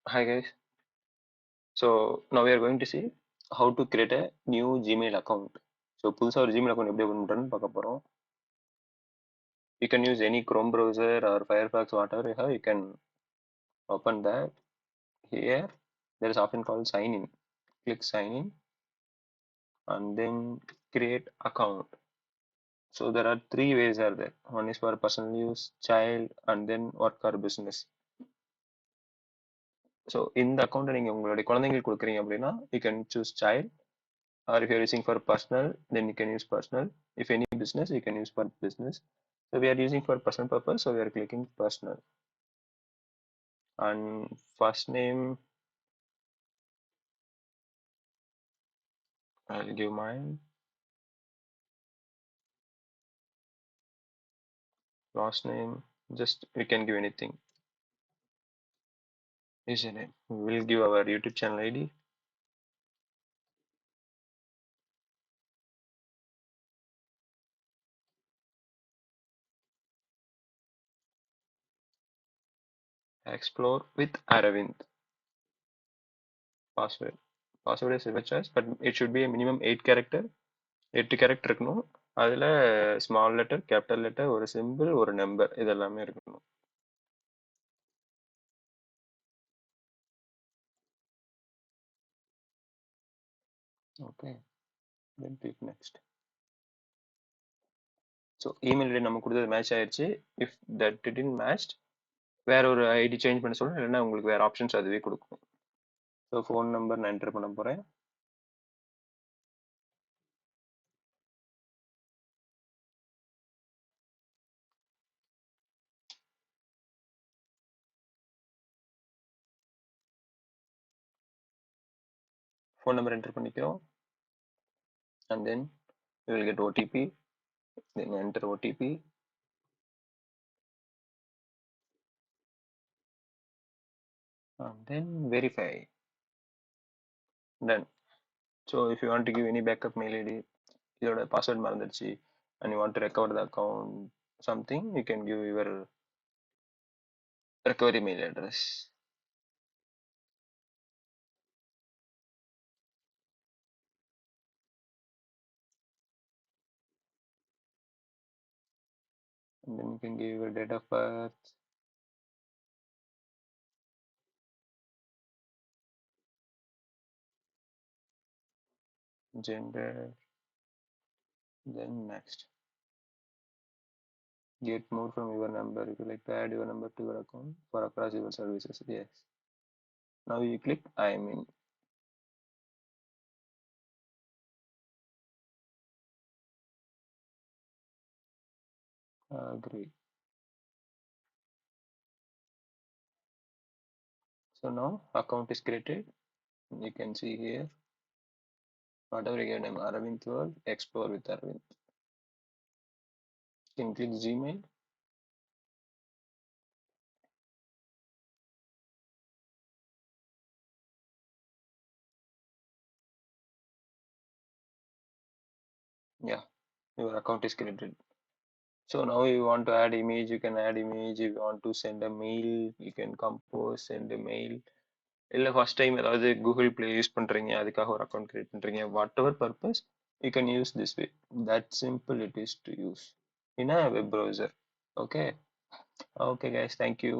Hi guys. So now we are going to see how to create a new Gmail account. So புதுசா ஒரு Gmail account எப்படி open பண்றதுன்னு பார்க்க போறோம். You can use any Chrome browser or Firefox, whatever you have. You can open that. Here there is option called sign in. Click sign in and then create account. So there are three ways are there. One is for personal use, child, and then work or business. So இந்த account நீங்க உங்களுடைய குழந்தைங்களுக்கு கொடுக்குறீங்க அப்படின்னா you can choose child. Or if you're using for personal, then you can use personal. If any business, you can use for business. So we are using for personal purpose, so we are clicking personal. And first name, I'll give mine. Last name, just we can give anything. Username, we'll give our YouTube channel ID. Explore with Aravind. Password. Password is your choice, but it should be a minimum 8 character. 8 character இருக்கணும். அதில் small letter, capital letter, ஒரு symbol, ஒரு number இதெல்லாமே இருக்கணும். Okay, then click next. So email ID நம்ம கொடுத்தது match ஆயிடுச்சு. If that didn't match வேற ஒரு ஐடி சேஞ்ச் பண்ண சொல்லணும், இல்லைன்னா உங்களுக்கு வேற ஆப்ஷன்ஸ் அதுவே கொடுக்கும். ஸோ ஃபோன் நம்பர் நான் என்டர் பண்ண போகிறேன். ஃபோன் நம்பர் என்டர் பண்ணிக்கிறோம். And then you will get OTP. Then enter OTP. And then verify. Done. So if you want to give any backup mail ID, இதோட password மறந்துடுச்சு and you want to recover the account something, you can give your recovery mail address. And then you can give your date of birth, gender, then next. Get more from your number. If you like to add your number to your account for across your services, yes. Now you click I'm in. Agree. So now account is created. You can see here whatever you name Aravind World, explore with Aravind. You can click Gmail. Yeah, your account is created. So now you want to add image, you can add image. If you want to send a mail, you can compose, send a mail. இல்லை first time ஏதாவது Google play use பண்ணுறீங்க, அதுக்காக ஒரு account create பண்ணுறீங்க, what ever purpose you can use this way. That simple it is to use in a web browser. Okay. Okay guys, thank you.